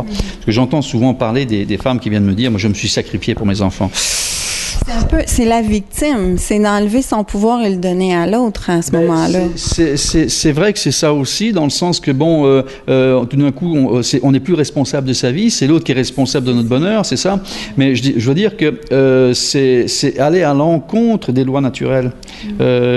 Parce que j'entends souvent parler des femmes qui viennent me dire « moi je me suis sacrifiée pour mes enfants ». C'est la victime, c'est d'enlever son pouvoir et le donner à l'autre à ce moment-là. C'est vrai que c'est ça aussi, dans le sens que, bon, tout d'un coup, on n'est plus responsable de sa vie, c'est l'autre qui est responsable de notre bonheur, c'est ça. Mais je veux dire que c'est aller à l'encontre des lois naturelles.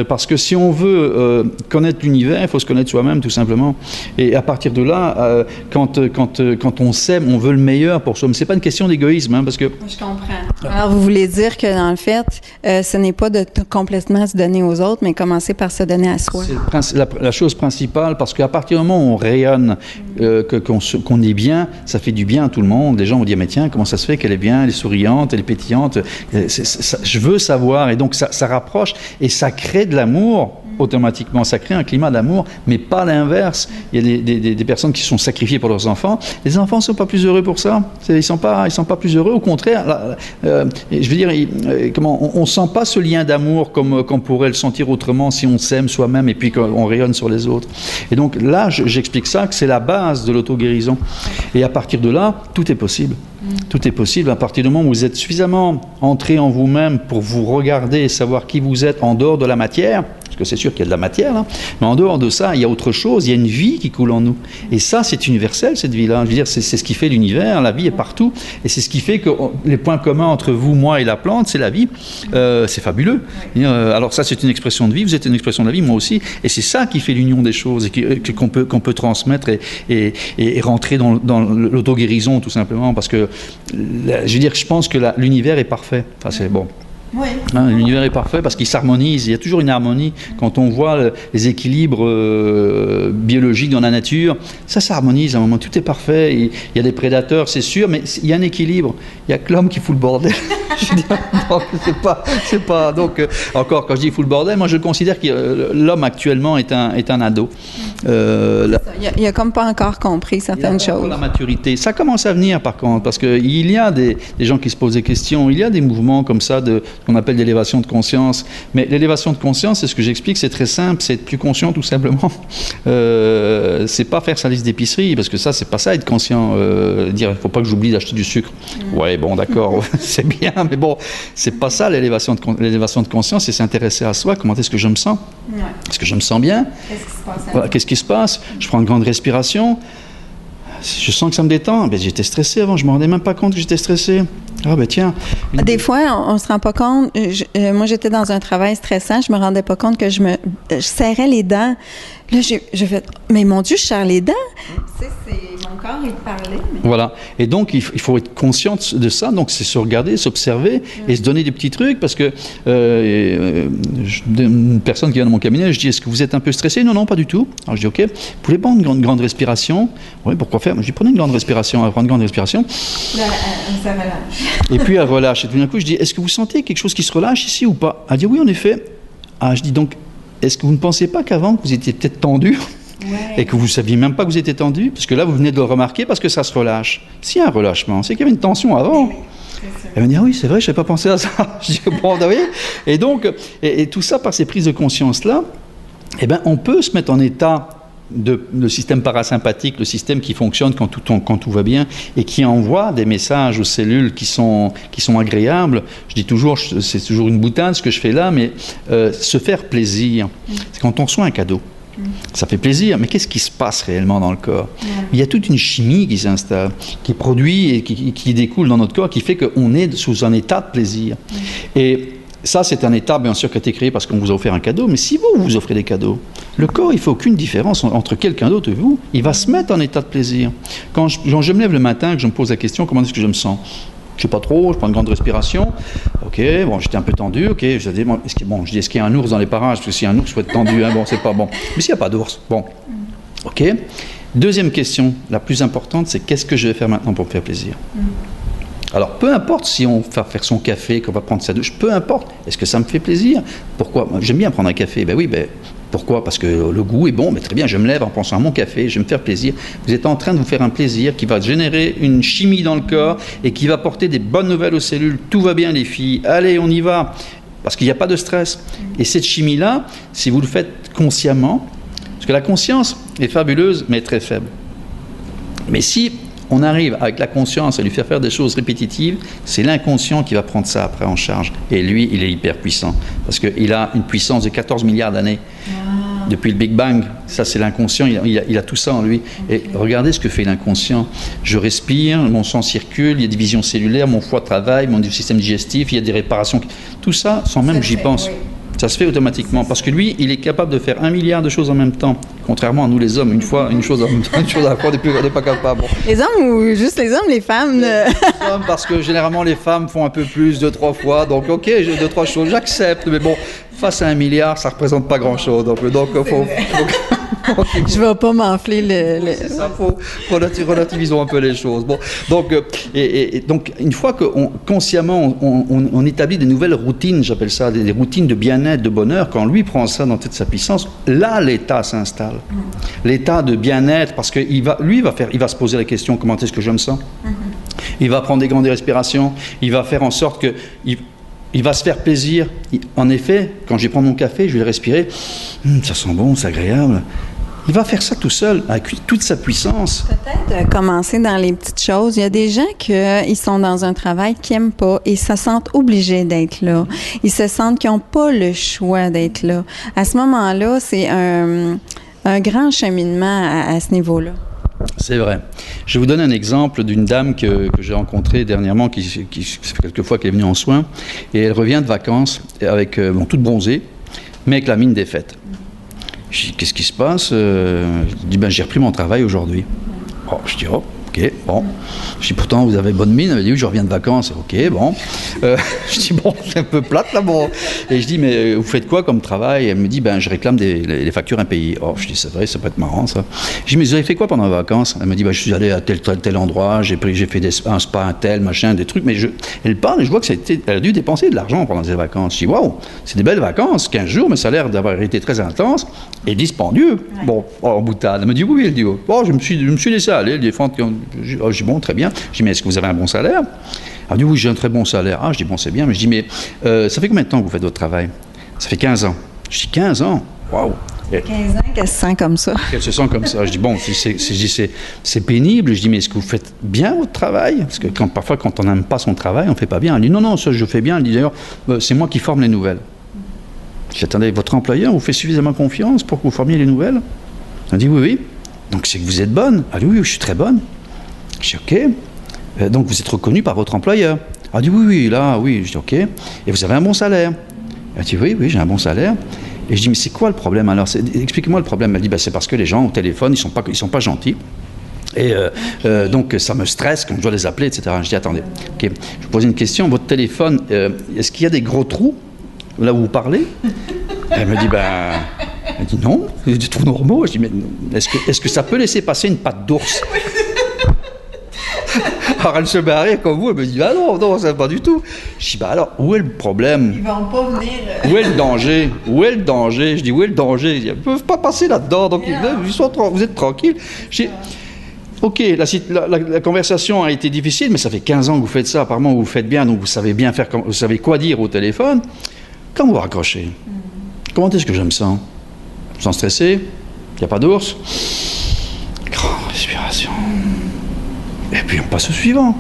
Parce que si on veut connaître l'univers, il faut se connaître soi-même, tout simplement. Et à partir de là, quand on s'aime, on veut le meilleur pour soi. Mais c'est pas une question d'égoïsme, hein, parce que... Je comprends. Alors, vous voulez dire que dans le fait, ce n'est pas de complètement se donner aux autres, mais commencer par se donner à soi. C'est la chose principale, parce qu'à partir du moment où on rayonne, qu'on est bien, ça fait du bien à tout le monde. Les gens vont dire, mais tiens, comment ça se fait qu'elle est bien, elle est souriante, elle est pétillante. Je veux savoir, et donc ça rapproche, et ça crée de l'amour. Automatiquement, ça crée un climat d'amour, mais pas l'inverse. Il y a des personnes qui sont sacrifiées pour leurs enfants. Les enfants ne sont pas plus heureux pour ça. Ils ne sont pas plus heureux. Au contraire, je veux dire, on ne sent pas ce lien d'amour comme on pourrait le sentir autrement si on s'aime soi-même et puis qu'on rayonne sur les autres. Et donc là, j'explique ça, que c'est la base de l'auto-guérison. Et à partir de là, tout est possible. Tout est possible à partir du moment où vous êtes suffisamment entré en vous-même pour vous regarder et savoir qui vous êtes en dehors de la matière. Parce que c'est sûr qu'il y a de la matière, là. Mais en dehors de ça, il y a autre chose, il y a une vie qui coule en nous. Et ça, c'est universel, cette vie-là. Je veux dire, c'est ce qui fait l'univers, la vie est partout. Et c'est ce qui fait que les points communs entre vous, moi et la plante, c'est la vie. C'est fabuleux. Alors ça, c'est une expression de vie, vous êtes une expression de la vie, moi aussi. Et c'est ça qui fait l'union des choses, et qu'on peut transmettre et rentrer dans l'auto-guérison, tout simplement. Parce que, je veux dire, je pense que l'univers est parfait. Enfin, c'est bon. Oui. Hein, l'univers est parfait parce qu'il s'harmonise. Il y a toujours une harmonie. Quand on voit les équilibres biologiques dans la nature, ça s'harmonise à un moment. Tout est parfait. Il y a des prédateurs, c'est sûr, mais il y a un équilibre. Il n'y a que l'homme qui fout le bordel. Je dis, donc, c'est pas. Donc, encore, quand je dis fout le bordel, moi je considère que l'homme actuellement est un ado. Il a comme pas encore compris certaines choses. La maturité, ça commence à venir par contre, parce qu'il y a des gens qui se posent des questions. Il y a des mouvements comme ça qu'on appelle d'élévation de conscience. Mais l'élévation de conscience, c'est ce que j'explique, c'est très simple, c'est être plus conscient tout simplement. C'est pas faire sa liste d'épicerie, parce que ça, c'est pas ça, être conscient. Dire, il faut pas que j'oublie d'acheter du sucre. Ouais, bon, d'accord, c'est bien, mais bon, c'est pas ça l'élévation de conscience, c'est s'intéresser à soi. Comment est-ce que je me sens? Est-ce que je me sens bien? Qu'est-ce qui se passe? Voilà, qu'est-ce qui se passe? Je prends une grande respiration. Je sens que ça me détend. Ben, j'étais stressé avant, je ne me rendais même pas compte que j'étais stressé. Ah ben tiens. Des fois, on ne se rend pas compte. Moi, j'étais dans un travail stressant, je ne me rendais pas compte que je serrais les dents. Là, j'ai fait, mais mon Dieu, je serre les dents. Tu sais, mon corps, il parlait. Mais... Voilà. Et donc, il faut être conscient de ça. Donc, c'est se regarder, s'observer et se donner des petits trucs. Parce que une personne qui vient dans mon cabinet, je dis, est-ce que vous êtes un peu stressé? Non, non, pas du tout. Alors, je dis, OK, vous pouvez prendre une grande respiration? Oui, pourquoi faire? Je dis, prenez une grande respiration. Elle prend une grande respiration. Là, ça relâche. Et puis, elle relâche. Et tout d'un coup, je dis, est-ce que vous sentez quelque chose qui se relâche ici ou pas? Elle dit, oui, en effet. Ah, je dis, donc, est-ce que vous ne pensez pas qu'avant, vous étiez peut-être tendu? Ouais. Et que vous ne saviez même pas que vous étiez tendu? Parce que là, vous venez de le remarquer parce que ça se relâche. S'il y a un relâchement, c'est qu'il y avait une tension avant. Elle me dit, ah oui, c'est vrai, je n'avais pas pensé à ça. Je dis, bon, vous voyez. Et donc, et tout ça, par ces prises de conscience-là, eh ben, on peut se mettre en état le système parasympathique, le système qui fonctionne quand tout va bien et qui envoie des messages aux cellules qui sont agréables. Je dis toujours, c'est toujours une boutade ce que je fais là, mais se faire plaisir. C'est quand on reçoit un cadeau. Ça fait plaisir, mais qu'est-ce qui se passe réellement dans le corps? Il y a toute une chimie qui s'installe, qui produit et qui découle dans notre corps, qui fait qu'on est sous un état de plaisir. Et ça, c'est un état, bien sûr, qui a été créé parce qu'on vous a offert un cadeau, mais si vous offrez des cadeaux, le corps, il ne fait aucune différence entre quelqu'un d'autre et vous. Il va se mettre en état de plaisir. Quand je me lève le matin, que je me pose la question, comment est-ce que je me sens? Je ne sais pas trop, je prends une grande respiration. Ok, bon, j'étais un peu tendu. Ok, je dis, est-ce qu'il y a un ours dans les parages? Parce que si un ours, il faut être tendu. Hein, bon, c'est pas bon. Mais s'il n'y a pas d'ours, bon. Ok. Deuxième question, la plus importante, c'est qu'est-ce que je vais faire maintenant pour me faire plaisir? Alors, peu importe si on va faire son café, qu'on va prendre sa douche, peu importe. Est-ce que ça me fait plaisir? Pourquoi? J'aime bien prendre un café. Ben oui, pourquoi? Parce que le goût est bon. Mais très bien, je me lève en pensant à mon café, je vais me faire plaisir. Vous êtes en train de vous faire un plaisir qui va générer une chimie dans le corps et qui va porter des bonnes nouvelles aux cellules. Tout va bien, les filles. Allez, on y va. Parce qu'il n'y a pas de stress. Et cette chimie-là, si vous le faites consciemment, parce que la conscience est fabuleuse, mais très faible. Mais si on arrive avec la conscience à lui faire des choses répétitives, c'est l'inconscient qui va prendre ça après en charge. Et lui, il est hyper puissant, parce qu'il a une puissance de 14 milliards d'années. Depuis le Big Bang, ça c'est l'inconscient, il a tout ça en lui. Et regardez ce que fait l'inconscient. Je respire, mon sang circule, il y a des divisions cellulaires, mon foie travaille, mon système digestif, il y a des réparations. Tout ça, sans même que j'y pense. Oui. Ça se fait automatiquement, parce que lui, il est capable de faire 1 milliard de choses en même temps, contrairement à nous les hommes, une chose à la fois, on n'est pas capable. Bon. Les hommes ou juste les hommes, les femmes Les hommes, parce que généralement les femmes font un peu plus, 2-3 fois, donc ok, j'ai 2-3 choses, j'accepte, mais bon, face à 1 milliard, ça ne représente pas grand-chose, donc faut je ne vais pas m'enfler C'est ça, faut relativisons un peu les choses. Bon, donc, donc une fois que consciemment on établit des nouvelles routines, j'appelle ça des routines de bien-être, de bonheur, quand lui prend ça dans toute sa puissance, là l'état s'installe. L'état de bien-être, parce que il va se poser la question, comment est-ce que je me sens? Il va prendre des grandes respirations, il va faire en sorte que il va se faire plaisir. En effet, quand je vais prendre mon café, je vais le respirer. Ça sent bon, c'est agréable. Il va faire ça tout seul, avec toute sa puissance. Peut-être commencer dans les petites choses. Il y a des gens qui sont dans un travail qu'ils n'aiment pas et se sentent obligés d'être là. Ils se sentent qu'ils n'ont pas le choix d'être là. À ce moment-là, c'est un grand cheminement à ce niveau-là. C'est vrai. Je vais vous donner un exemple d'une dame que j'ai rencontrée dernièrement, qui ça fait quelques fois qu'elle est venue en soins, et elle revient de vacances, avec, toute bronzée, mais avec la mine défaite. Je dis, qu'est-ce qui se passe? Je dis, j'ai repris mon travail aujourd'hui. Oh, je dis, oh, ok, bon. Je dis, pourtant, vous avez bonne mine. Elle me dit, oui, je reviens de vacances. Ok, bon. Je dis, bon, c'est un peu plate là, bon. Et je dis, mais vous faites quoi comme travail? Elle me dit, je réclame les factures impayées. Oh, je dis, c'est vrai, ça peut être marrant, ça. Je dis, mais vous avez fait quoi pendant les vacances? Elle me dit, je suis allé à tel endroit, j'ai fait un spa, un tel, machin, des trucs. Mais elle parle et je vois que elle a dû dépenser de l'argent pendant ses vacances. Je dis, waouh, c'est des belles vacances, 15 jours, mais ça a l'air d'avoir été très intense et dispendieux. Ouais. Bon, en boutade. Elle me dit, oui, elle dit, bon, je me suis laissé aller. Je dis, bon, très bien. Je dis, mais est-ce que vous avez un bon salaire? Elle dit, oui, j'ai un très bon salaire. Ah, je dis, bon, c'est bien. Mais je dis, mais ça fait combien de temps que vous faites votre travail? Ça fait 15 ans. Je dis, 15 ans? Waouh! 15 ans qu'elle se sent comme ça. Qu'elle se sent comme ça. Je dis, bon, c'est pénible. Je dis, mais est-ce que vous faites bien votre travail? Parce que parfois, quand on n'aime pas son travail, on ne fait pas bien. Elle dit, non, ça, je fais bien. Elle dit, d'ailleurs, c'est moi qui forme les nouvelles. Je dis, attendez, votre employeur vous fait suffisamment confiance pour que vous formiez les nouvelles? Elle dit, oui. Donc, c'est que vous êtes bonne. Elle dit, oui, je suis très bonne. Je dis, ok. Donc, vous êtes reconnue par votre employeur. Elle dit, oui. Je dis, ok. Et vous avez un bon salaire? Elle dit, oui, j'ai un bon salaire. Et je dis, mais c'est quoi le problème alors? Expliquez-moi le problème. Elle dit, c'est parce que les gens au téléphone, ils sont pas gentils. Et donc, ça me stresse quand je dois les appeler, etc. Je dis, attendez, ok. Je vous pose une question. Votre téléphone, est-ce qu'il y a des gros trous là où vous parlez? Elle me dit, elle dit non, c'est des trous normaux. Je dis, mais est-ce que ça peut laisser passer une patte d'ours? Alors elle se met à rire comme vous, elle me dit, ah non, ça va pas du tout. Je dis, alors, où est le problème? Ils vont pas venir. Où est le danger? Je dis, où est le danger? Ils ne peuvent pas passer là-dedans, donc vous êtes tranquille. Je dis, ok, la conversation a été difficile, mais ça fait 15 ans que vous faites ça, apparemment vous faites bien, donc vous savez bien faire, vous savez quoi dire au téléphone. Quand vous raccrochez, comment est-ce que je me sens? Je me sens stressé, il n'y a pas d'ours. Grande respiration. Et puis on passe au suivant.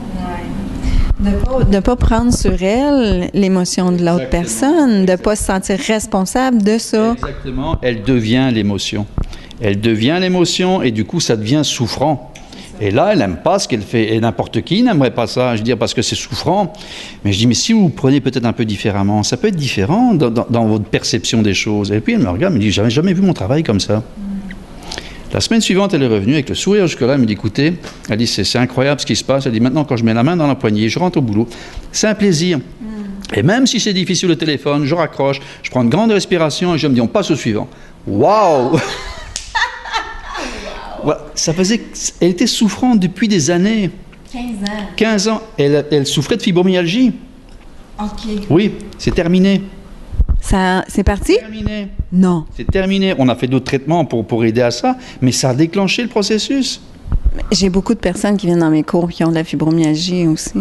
De ne pas prendre sur elle l'émotion de l'autre personne, de ne pas se sentir responsable de ça. Exactement, elle devient l'émotion. Elle devient l'émotion et du coup ça devient souffrant. Et là, elle n'aime pas ce qu'elle fait. Et n'importe qui n'aimerait pas ça, je veux dire, parce que c'est souffrant. Mais je dis, mais si vous prenez peut-être un peu différemment, ça peut être différent dans votre perception des choses. Et puis elle me regarde, elle me dit, j'avais jamais vu mon travail comme ça. La semaine suivante, elle est revenue avec le sourire jusque-là. Elle me dit, écoutez, elle dit, c'est incroyable ce qui se passe. Elle dit, maintenant, quand je mets la main dans la poignée, je rentre au boulot. C'est un plaisir. Et même si c'est difficile au téléphone, je raccroche, je prends une grande respiration et je me dis, on passe au suivant. Waouh! Voilà, elle était souffrante depuis des années. 15 ans. Elle souffrait de fibromyalgie. OK. Oui, c'est terminé. C'est parti? Terminé. Non. C'est terminé. On a fait d'autres traitements pour aider à ça, mais ça a déclenché le processus. J'ai beaucoup de personnes qui viennent dans mes cours qui ont de la fibromyalgie aussi.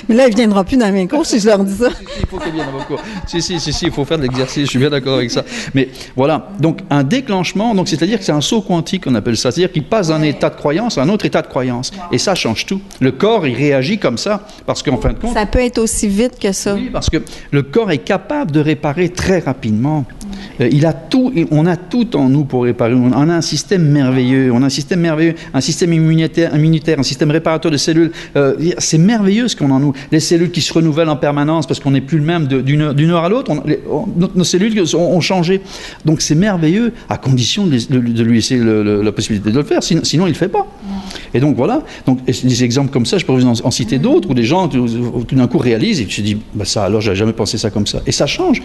Mais là, ils ne viendront plus dans mes cours si je leur dis ça. Il faut qu'ils viennent dans vos cours. Si, il faut faire de l'exercice, je suis bien d'accord avec ça. Mais voilà, donc un déclenchement, donc c'est-à-dire que c'est un saut quantique, on appelle ça. C'est-à-dire qu'il passe d'un état de croyance à un autre état de croyance. Et ça change tout. Le corps, il réagit comme ça, parce qu'en fin de compte... Ça peut être aussi vite que ça. Oui, parce que le corps est capable de réparer très rapidement. On a tout en nous pour réparer. On a un système merveilleux. On a un système merveilleux, un système immunitaire, un système réparateur de cellules. C'est merveilleux ce qu'on a en nous. Les cellules qui se renouvellent en permanence parce qu'on n'est plus le même d'une heure à l'autre. Nos cellules ont changé. Donc c'est merveilleux à condition de lui laisser la possibilité de le faire. Sinon il ne le fait pas. Et donc voilà. Donc des exemples comme ça, je pourrais vous en citer d'autres où des gens tout d'un coup réalisent et tu te dis, ça alors j'avais jamais pensé ça comme ça. Et ça change.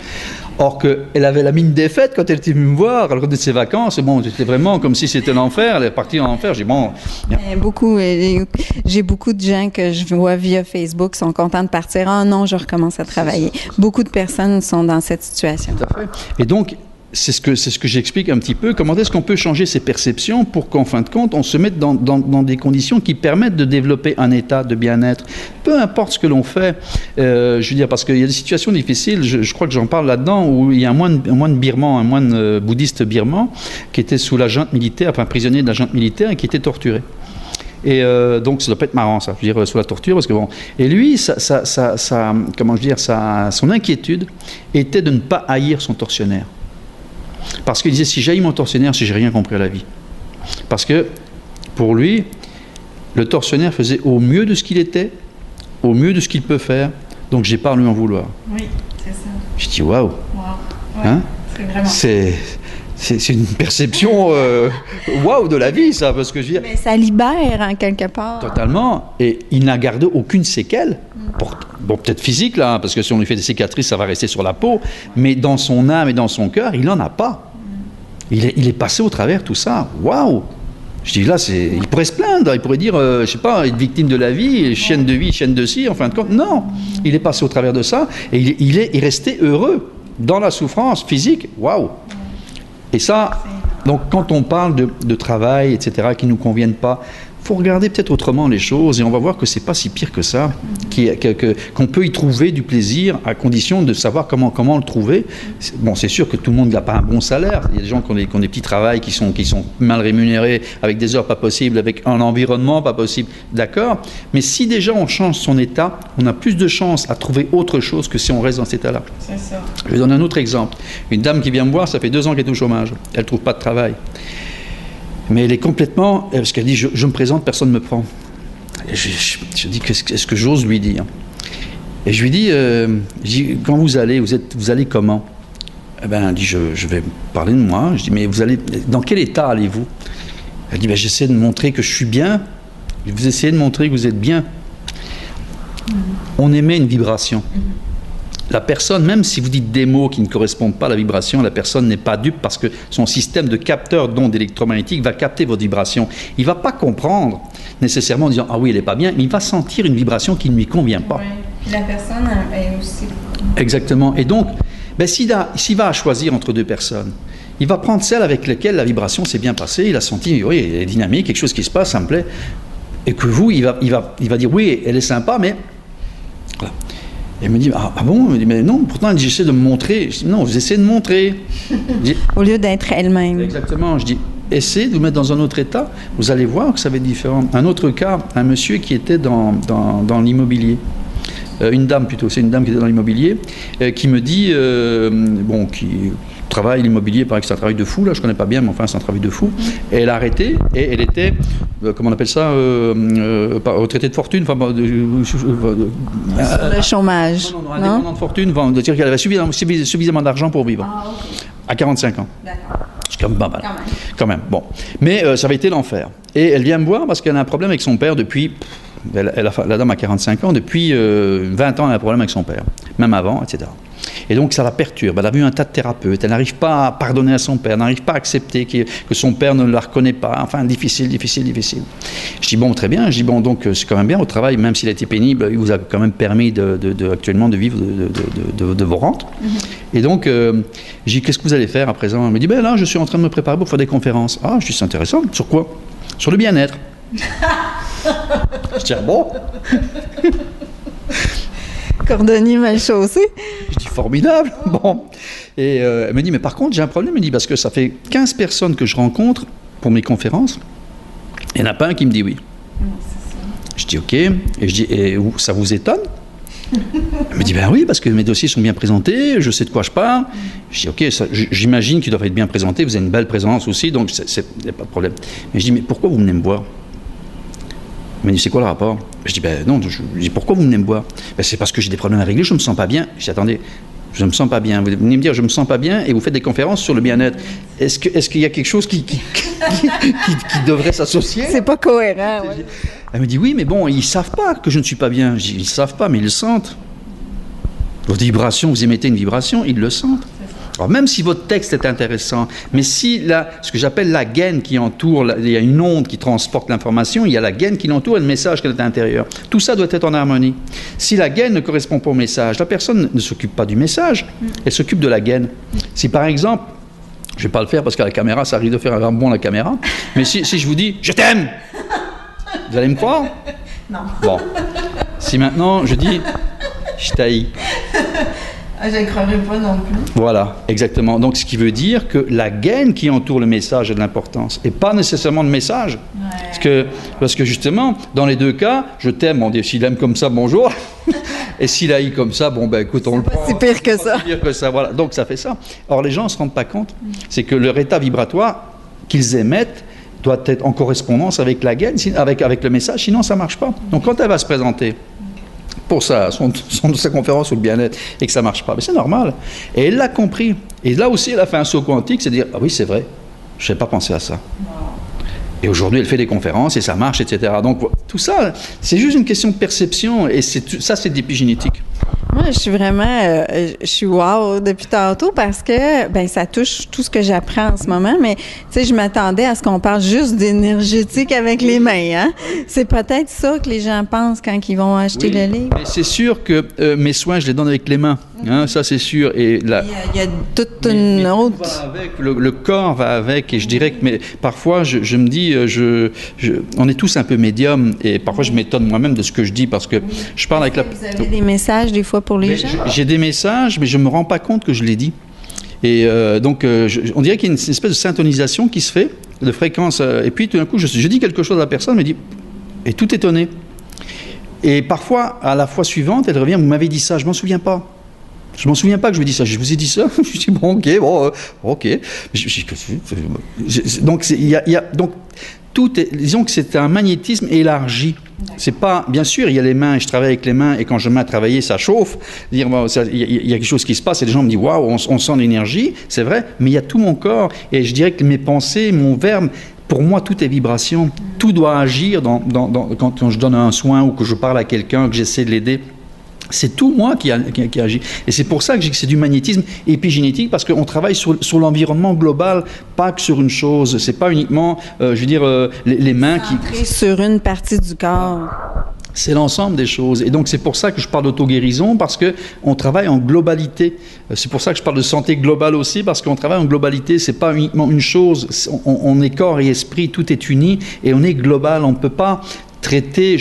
Or qu'elle avait la mine défaite quand elle était venue me voir à l'heure de ses vacances. Bon, c'était vraiment comme si c'était l'enfer. Elle est partie en enfer. J'ai dit, bon... J'ai beaucoup de gens que je vois via Facebook qui sont contents de partir. Ah non, je recommence à travailler. Beaucoup de personnes sont dans cette situation. Tout à fait. Et donc, c'est ce que j'explique un petit peu. Comment est-ce qu'on peut changer ses perceptions pour qu'en fin de compte, on se mette dans des conditions qui permettent de développer un état de bien-être. Peu importe ce que l'on fait, je veux dire, parce qu'il y a des situations difficiles, je crois que j'en parle là-dedans, où il y a un moine birman, un moine bouddhiste birman, qui était sous la junte militaire, enfin prisonnier de la junte militaire, et qui était torturé. Et donc, ça doit pas être marrant, ça, je veux dire, sous la torture, parce que bon... Et lui, comment je veux dire, son inquiétude était de ne pas haïr son tortionnaire. Parce qu'il disait, si j'haïs mon tortionnaire, c'est que j'ai rien compris à la vie. Parce que, pour lui, le tortionnaire faisait au mieux de ce qu'il était, au mieux de ce qu'il peut faire, donc j'ai pas à lui en vouloir. Oui, c'est ça. Je dis, waouh. Ouais, hein? C'est vraiment... C'est une perception waouh de la vie, ça, parce que je veux dire... Mais ça libère, en quelque part. Totalement. Et il n'a gardé aucune séquelle. Bon, peut-être physique, là, parce que si on lui fait des cicatrices, ça va rester sur la peau. Mais dans son âme et dans son cœur, il n'en a pas. Il est passé au travers tout ça. Waouh! Je dis, là, il pourrait se plaindre. Il pourrait dire, je sais pas, être victime de la vie, chaîne de vie, chaîne de ci, en fin de compte. Non! Il est passé au travers de ça et il est resté heureux dans la souffrance physique. Waouh! Et ça, donc quand on parle de travail, etc., qui ne nous conviennent pas, il faut regarder peut-être autrement les choses et on va voir que c'est pas si pire que ça, qu'on peut y trouver du plaisir à condition de savoir comment le trouver. Bon, c'est sûr que tout le monde n'a pas un bon salaire. Il y a des gens qui ont des petits travails qui sont mal rémunérés, avec des heures pas possibles, avec un environnement pas possible. D'accord. Mais si déjà on change son état, on a plus de chances à trouver autre chose que si on reste dans cet état-là. C'est ça. Je vais donner un autre exemple. Une dame qui vient me voir, ça fait 2 ans qu'elle est au chômage. Elle ne trouve pas de travail. Mais elle est complètement... Parce qu'elle dit, je me présente, personne ne me prend. Et je dis, est-ce que j'ose lui dire? Et je lui dis, quand vous allez comment? Eh ben, elle dit, je vais parler de moi. Je dis, mais vous allez... Dans quel état allez-vous? Elle dit, j'essaie de montrer que je suis bien. Vous essayez de montrer que vous êtes bien. On émet une vibration. La personne, même si vous dites des mots qui ne correspondent pas à la vibration, la personne n'est pas dupe parce que son système de capteur d'ondes électromagnétiques va capter votre vibration. Il ne va pas comprendre nécessairement en disant « Ah oui, elle n'est pas bien », mais il va sentir une vibration qui ne lui convient pas. Oui. Puis la personne est aussi... Exactement. Et donc, s'il va choisir entre 2 personnes, il va prendre celle avec laquelle la vibration s'est bien passée, il a senti, oui, elle est dynamique, quelque chose qui se passe, ça me plaît. Et que vous, il va dire « Oui, elle est sympa, mais... » Voilà. Et elle me dit, ah bon? Elle me dit, mais non, pourtant j'essaie de me montrer. Je dis, non, vous essayez de montrer. Au lieu d'être elle-même. Exactement. Je dis, essayez de vous mettre dans un autre état, vous allez voir que ça va être différent. Un autre cas, un monsieur qui était dans l'immobilier. Une dame plutôt, c'est une dame qui était dans l'immobilier, qui me dit, qui travaille l'immobilier, paraît que c'est un travail de fou, là, je connais pas bien, mais enfin c'est un travail de fou. Et elle a arrêté, et elle était, comment on appelle ça, retraitée de fortune, enfin, le chômage. Non, indépendante de fortune, c'est-à-dire qu'elle avait suffisamment d'argent pour vivre. Ah, okay. À 45 ans. D'accord. C'est quand même pas mal. Quand même. Bon. Mais ça avait été l'enfer. Et elle vient me voir parce qu'elle a un problème avec son père depuis... la dame a 45 ans, depuis 20 ans elle a un problème avec son père, même avant, etc. Et donc ça la perturbe, elle a vu un tas de thérapeutes, elle n'arrive pas à pardonner à son père, elle n'arrive pas à accepter que son père ne la reconnaît pas, enfin difficile. Je dis bon, très bien, donc c'est quand même bien au travail, même s'il a été pénible, il vous a quand même permis actuellement de vivre de vos rentes. Et donc je dis qu'est-ce que vous allez faire à présent? Elle me dit là je suis en train de me préparer pour faire des conférences. Ah, je dis c'est intéressant, sur quoi? sur le bien-être. Je dis, ah bon? Cordonnier mal chaussé. Je dis, formidable. Bon. Et elle me dit, mais par contre, j'ai un problème. Elle me dit, parce que ça fait 15 personnes que je rencontre pour mes conférences. Il n'y en a pas un qui me dit oui. Je dis, OK. Et je dis, et ça vous étonne? Elle me dit, ben oui, parce que mes dossiers sont bien présentés, je sais de quoi je parle. Je dis, OK, j'imagine qu'ils doivent être bien présentés, vous avez une belle présence aussi, donc il n'y a pas de problème. Mais je dis, mais pourquoi vous venez me voir? Elle me dit, c'est quoi le rapport? Je dis, ben non, je dis, pourquoi vous venez me voir? Ben, c'est parce que j'ai des problèmes à régler, je ne me sens pas bien. Je dis, attendez, je ne me sens pas bien. Vous venez me dire, je ne me sens pas bien, et vous faites des conférences sur le bien-être. Est-ce qu'il y a quelque chose qui devrait s'associer? C'est pas cohérent, ouais. Elle me dit, oui, mais bon, ils ne savent pas que je ne suis pas bien. Je dis, ils ne savent pas, mais ils le sentent. Votre vibration, vous émettez une vibration, ils le sentent. Alors, même si votre texte est intéressant, mais si ce que j'appelle la gaine qui entoure, il y a une onde qui transporte l'information, il y a la gaine qui l'entoure et le message qui est à l'intérieur. Tout ça doit être en harmonie. Si la gaine ne correspond pas au message, la personne ne s'occupe pas du message, elle s'occupe de la gaine. Si par exemple, je ne vais pas le faire parce qu'à la caméra, ça arrive de faire un bon la caméra, mais si je vous dis « je t'aime », vous allez me croire? Non. Bon. Si maintenant je dis « je t'haïs », je ne croirais pas non plus. voilà, exactement. Donc, ce qui veut dire que la gaine qui entoure le message a de l'importance, et pas nécessairement le message. Ouais. Parce que justement, dans les deux cas, je t'aime, on dit, s'il aime comme ça, bonjour. Et s'il haït comme ça, bon, ben écoute, on le prend. C'est pire que ça. C'est pire que ça, voilà. Donc, ça fait ça. Or, les gens ne se rendent pas compte, c'est que leur état vibratoire qu'ils émettent doit être en correspondance avec la gaine, avec le message, sinon ça ne marche pas. Donc, quand elle va se présenter pour sa conférence sur le bien-être et que ça ne marche pas. Mais c'est normal. Et elle l'a compris. Et là aussi, elle a fait un saut quantique, c'est de dire, ah oui, c'est vrai, je n'avais pas pensé à ça. Wow. Et aujourd'hui, elle fait des conférences et ça marche, etc. Donc, tout ça, c'est juste une question de perception et ça, c'est de l'épigénétique. Moi, je suis vraiment, je suis wow depuis tantôt parce que, ben, ça touche tout ce que j'apprends en ce moment, mais, tu sais, je m'attendais à ce qu'on parle juste d'énergétique avec les mains, hein. C'est peut-être ça que les gens pensent quand ils vont acheter le livre. Mais c'est sûr que mes soins, je les donne avec les mains, hein, ça c'est sûr. Et il y a toute une autre... Le corps va avec, et je dirais que parfois, je me dis, on est tous un peu médiums, et parfois je m'étonne moi-même de ce que je dis, parce que je parle avec la... Vous avez des messages des fois pour les gens? J'ai des messages, mais je ne me rends pas compte que je l'ai dit. Et donc, on dirait qu'il y a une espèce de syntonisation qui se fait, de fréquence. Et puis, tout d'un coup, je dis quelque chose à la personne, elle me dit, et tout étonné. Et parfois, à la fois suivante, elle revient, vous m'avez dit ça, je ne m'en souviens pas. Je ne m'en souviens pas que je vous ai dit ça. Je vous ai dit ça. Je dis, bon, ok. Donc, disons que c'est un magnétisme élargi. C'est pas, bien sûr, il y a les mains, et je travaille avec les mains, et quand je me mets à travailler, ça chauffe. Il y a quelque chose qui se passe, et les gens me disent, waouh, on sent l'énergie, c'est vrai, mais il y a tout mon corps, et je dirais que mes pensées, mon verbe, pour moi, tout est vibration. Tout doit agir quand je donne un soin, ou que je parle à quelqu'un, que j'essaie de l'aider. C'est tout moi qui agit. Et c'est pour ça que je dis que c'est du magnétisme épigénétique, parce qu'on travaille sur l'environnement global, pas que sur une chose. C'est pas uniquement, les mains qui... sur une partie du corps. C'est l'ensemble des choses. Et donc, c'est pour ça que je parle d'auto-guérison, parce qu'on travaille en globalité. C'est pour ça que je parle de santé globale aussi, parce qu'on travaille en globalité. C'est pas uniquement une chose. On est corps et esprit, tout est uni, et on est global. On ne peut pas traiter...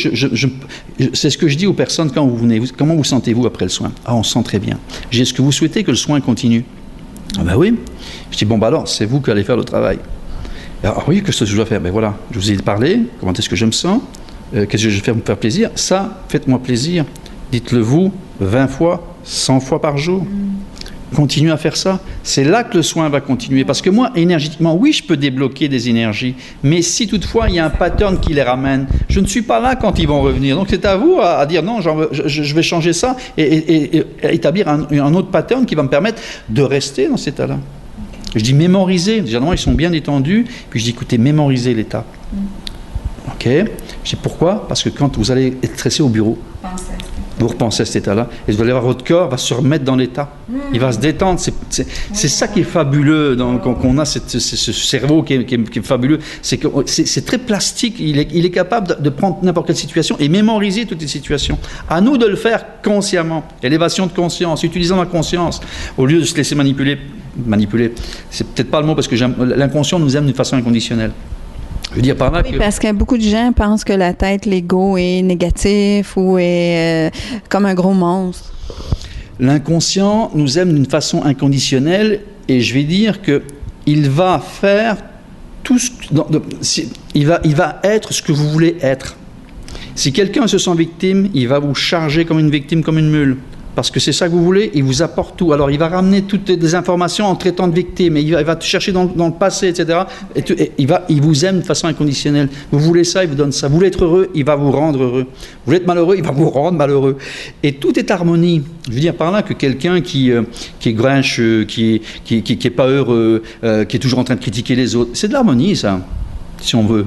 c'est ce que je dis aux personnes quand vous venez. Comment vous sentez-vous après le soin? Ah, on se sent très bien. Est-ce que vous souhaitez que le soin continue? Ah ben oui. Je dis, bon, ben alors, c'est vous qui allez faire le travail. Alors, oui, qu'est-ce que je dois faire? Ben voilà, je vous ai parlé. Comment est-ce que je me sens? Qu'est-ce que je vais faire pour me faire plaisir? Ça, faites-moi plaisir. Dites-le vous 20 fois, 100 fois par jour. Continuez à faire ça. C'est là que le soin va continuer. Parce que moi, énergétiquement, oui, je peux débloquer des énergies. Mais si toutefois, il y a un pattern qui les ramène, je ne suis pas là quand ils vont revenir. Donc, c'est à vous à dire non, je vais changer ça et établir un autre pattern qui va me permettre de rester dans cet état-là. Je dis mémoriser. Généralement, ils sont bien détendus. Puis je dis, écoutez, mémorisez l'état. OK. Je dis pourquoi? Parce que quand vous allez être stressé au bureau, vous repensez à cet état-là, et vous allez voir votre corps va se remettre dans l'état. Il va se détendre. C'est ça qui est fabuleux, qu'on a ce cerveau qui est fabuleux. C'est très plastique. Il est capable de prendre n'importe quelle situation et mémoriser toutes les situations. À nous de le faire consciemment. Élévation de conscience, utilisant la conscience, au lieu de se laisser manipuler. C'est peut-être pas le mot, parce que l'inconscient nous aime d'une façon inconditionnelle. Je veux dire par là oui, que... parce que beaucoup de gens pensent que la tête, l'ego est négatif ou est comme un gros monstre. L'inconscient nous aime d'une façon inconditionnelle et je vais dire qu'il va faire tout ce... il va être ce que vous voulez être. Si quelqu'un se sent victime, il va vous charger comme une victime, comme une mule. Parce que c'est ça que vous voulez, il vous apporte tout. Alors il va ramener toutes les informations en traitant de victime, et il va te chercher dans le passé, etc. Et il vous aime de façon inconditionnelle. Vous voulez ça, il vous donne ça. Vous voulez être heureux, il va vous rendre heureux. Vous voulez être malheureux, il va vous rendre malheureux. Et tout est harmonie. Je veux dire par là que quelqu'un qui est grincheux, qui est pas heureux, qui est toujours en train de critiquer les autres, c'est de l'harmonie, ça. Si on veut,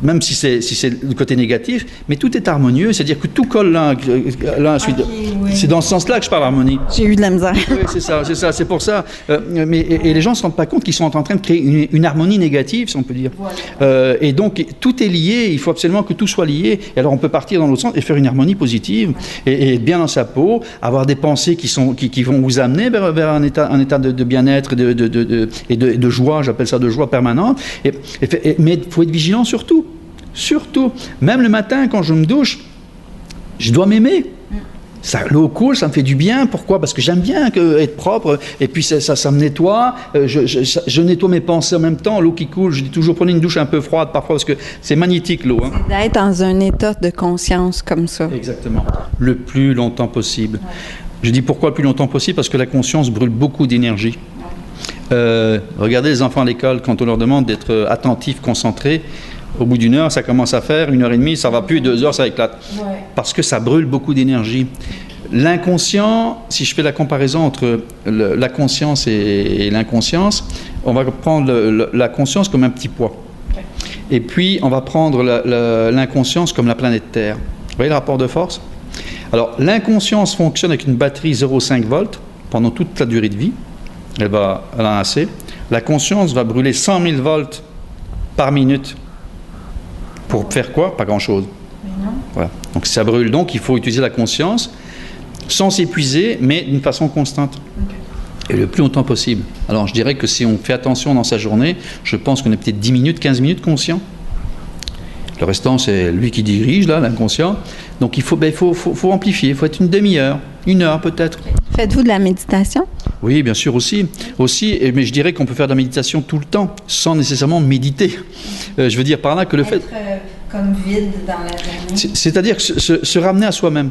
même si c'est le côté négatif, mais tout est harmonieux, c'est-à-dire que tout colle l'un à suite. Oui. C'est dans ce sens-là que je parle d'harmonie. J'ai eu de la misère. Oui, c'est ça, c'est pour ça. Et les gens ne se rendent pas compte qu'ils sont en train de créer une harmonie négative, si on peut dire. Voilà. Et donc, tout est lié, il faut absolument que tout soit lié. Et alors, on peut partir dans l'autre sens et faire une harmonie positive, et être bien dans sa peau, avoir des pensées qui vont vous amener vers un état de bien-être et de joie, j'appelle ça de joie permanente. Mais il faut être vigilant sur tout. Surtout. Même le matin, quand je me douche, je dois m'aimer. L'eau coule, ça me fait du bien. Pourquoi? Parce que j'aime bien être propre. Et puis ça me nettoie. Je nettoie mes pensées en même temps. L'eau qui coule, je dis toujours prenez une douche un peu froide parfois parce que c'est magnétique l'eau. Hein. C'est d'être dans un état de conscience comme ça. Exactement. Le plus longtemps possible. Ouais. Je dis pourquoi le plus longtemps possible? Parce que la conscience brûle beaucoup d'énergie. Regardez les enfants à l'école, quand on leur demande d'être attentifs, concentrés, au bout d'une heure, ça commence à faire, 1h30, ça ne va plus, 2 heures, ça éclate. Ouais. Parce que ça brûle beaucoup d'énergie. L'inconscient, si je fais la comparaison entre la conscience et l'inconscience, on va prendre la conscience comme un petit poids. Okay. Et puis, on va prendre l'inconscience comme la planète Terre. Vous voyez le rapport de force? Alors, l'inconscience fonctionne avec une batterie 0,5 volts pendant toute la durée de vie. Elle va lancer. La conscience va brûler 100 000 volts par minute. Pour faire quoi? Pas grand-chose. Voilà. Donc ça brûle. Donc il faut utiliser la conscience sans s'épuiser, mais d'une façon constante. Okay. Et le plus longtemps possible. Alors je dirais que si on fait attention dans sa journée, je pense qu'on est peut-être 10 minutes, 15 minutes conscient. Le restant, c'est lui qui dirige, là, l'inconscient. Donc il faut amplifier, il faut être une demi-heure, 1 heure peut-être. Faites-vous de la méditation? Oui, bien sûr aussi, mais je dirais qu'on peut faire de la méditation tout le temps, sans nécessairement méditer. Je veux dire par là que le fait... comme vide dans la journée. C'est-à-dire se ramener à soi-même.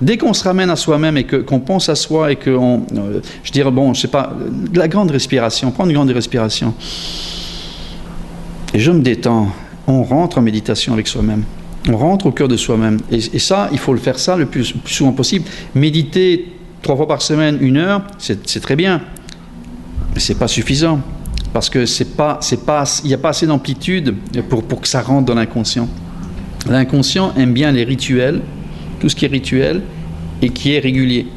Dès qu'on se ramène à soi-même et qu'on pense à soi et qu'on... je dirais, bon, je sais pas, de la grande respiration, prendre une grande respiration. Et je me détends. On rentre en méditation avec soi-même. On rentre au cœur de soi-même. Et ça, il faut le faire ça le plus souvent possible. Méditer 3 fois par semaine, 1 heure, c'est très bien. Mais ce n'est pas suffisant. Parce que il n'y a pas assez d'amplitude pour que ça rentre dans l'inconscient. L'inconscient aime bien les rituels, tout ce qui est rituel et qui est régulier.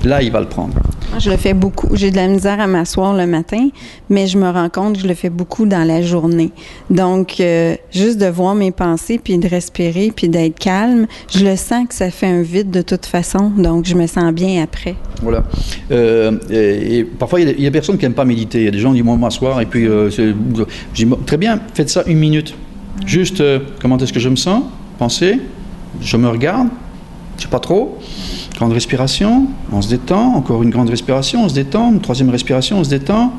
Là, il va le prendre. Je le fais beaucoup. J'ai de la misère à m'asseoir le matin, mais je me rends compte que je le fais beaucoup dans la journée. Donc, juste de voir mes pensées, puis de respirer, puis d'être calme, je le sens que ça fait un vide de toute façon. Donc, je me sens bien après. Voilà. Et parfois, il y a des personnes qui n'aiment pas méditer. Il y a des gens qui disent, moi, m'asseoir, et puis, je dis, très bien, faites ça 1 minute. Juste, comment est-ce que je me sens? Pensez, je me regarde, je ne sais pas trop. Grande respiration, on se détend, encore une grande respiration, on se détend, une 3e respiration, on se détend.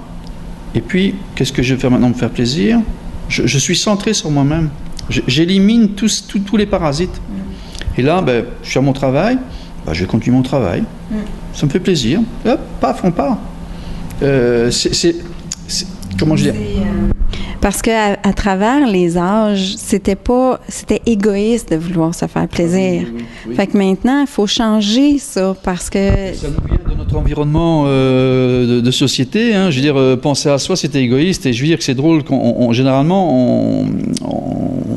Et puis, qu'est-ce que je vais faire maintenant? Me faire plaisir. Je suis centré sur moi-même. J'élimine tous les parasites. Et là, je suis à mon travail, je vais continuer mon travail. Ça me fait plaisir. Hop, paf, on part. Comment je dis? Parce qu'à travers les âges, c'était égoïste de vouloir se faire plaisir. Oui. Fait que maintenant, il faut changer ça parce que... Ça nous vient de notre environnement de société. Hein. Je veux dire, penser à soi, c'était égoïste. Et je veux dire que c'est drôle généralement,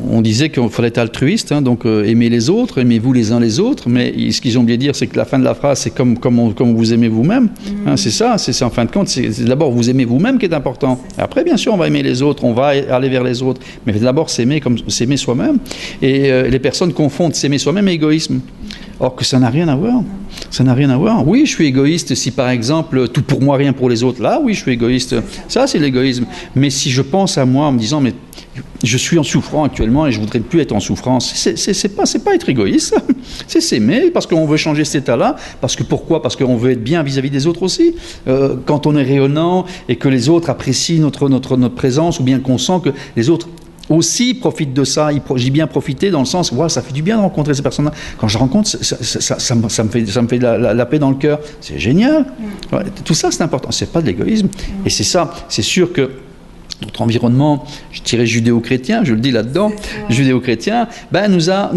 on disait qu'il fallait être altruiste. Hein, donc, aimer les autres, aimez-vous les uns les autres. Mais ce qu'ils ont oublié de dire, c'est que la fin de la phrase, c'est comme vous aimez vous-même. Hein, c'est ça, c'est en fin de compte, c'est d'abord vous aimez vous-même qui est important. Après, bien sûr, on va aimer les autres, on va aller vers les autres. Mais d'abord, s'aimer soi-même. Et les personnes confondent s'aimer soi-même et égoïsme. Or que ça n'a rien à voir. Ça n'a rien à voir. Oui, je suis égoïste si par exemple, tout pour moi, rien pour les autres. Là, oui, je suis égoïste. Ça, c'est l'égoïsme. Mais si je pense à moi en me disant, mais je suis en souffrance actuellement et je voudrais plus être en souffrance, c'est pas être égoïste, c'est s'aimer parce qu'on veut changer cet état-là. Parce que pourquoi? Parce qu'on veut être bien vis-à-vis des autres aussi. Quand on est rayonnant et que les autres apprécient notre présence, ou bien qu'on sent que les autres aussi profitent de ça. J'ai bien profité dans le sens, wow, ça fait du bien de rencontrer ces personnes-là. Quand je rencontre, ça me fait la paix dans le cœur. C'est génial. Ouais, tout ça, c'est important. C'est pas de l'égoïsme. Et c'est ça. C'est sûr que notre environnement, je dirais judéo-chrétien, je le dis là-dedans, judéo-chrétien, nous a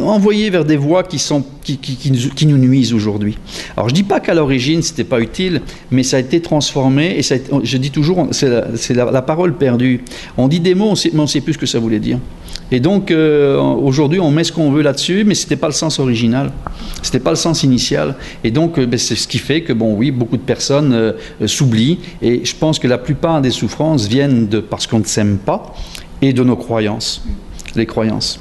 envoyé vers des voies qui nous nuisent aujourd'hui. Alors je dis pas qu'à l'origine c'était pas utile, mais ça a été transformé et je dis toujours, c'est la parole perdue. On dit des mots, mais on ne sait plus ce que ça voulait dire. Et donc aujourd'hui on met ce qu'on veut là-dessus, mais c'était pas le sens original, c'était pas le sens initial. Et donc c'est ce qui fait que beaucoup de personnes s'oublient. Et je pense que la plupart des souffrances viennent parce qu'on ne s'aime pas et de nos croyances, les croyances.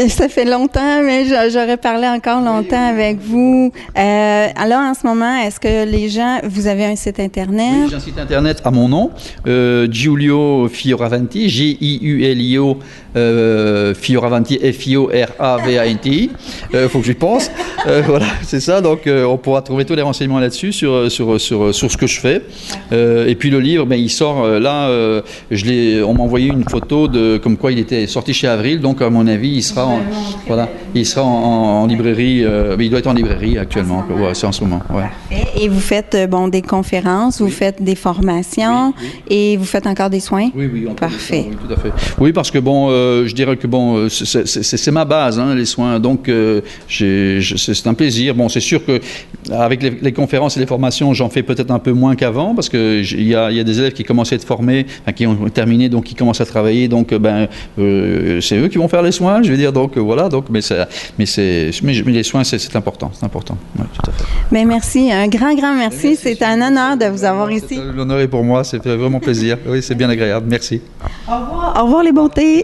Ça fait longtemps, mais j'aurais parlé encore longtemps avec vous. Alors, en ce moment, est-ce que les gens... Vous avez un site Internet? Oui, j'ai un site Internet à mon nom, Giulio Fioravanti, Giulio Fioravanti, Fioravanti. Faut que j'y pense. Voilà, c'est ça. Donc, on pourra trouver tous les renseignements là-dessus, sur ce que je fais. Et puis, le livre, il sort là. On m'a envoyé une photo comme quoi il était sorti chez Avril. Donc, à mon avis, il sera en librairie. Il doit être en librairie actuellement. C'est en ce moment. Ouais. Et vous faites des conférences, vous faites des formations et vous faites encore des soins? Oui. Parfait. Oui, tout à fait. Oui, parce que je dirais que c'est ma base, les soins. Donc, c'est un plaisir. Bon, c'est sûr que avec les conférences et les formations, j'en fais peut-être un peu moins qu'avant parce que il y a des élèves qui commencent à être formés, qui ont terminé, donc qui commencent à travailler. Donc, c'est eux qui vont faire les soins. Je veux dire, donc voilà. Donc, mais les soins, c'est important. C'est important. Oui, tout à fait. Mais merci, un grand merci. C'est un honneur de vous avoir ici. L'honneur est pour moi. C'est vraiment plaisir. Oui, c'est bien agréable. Merci. Au revoir les bontés.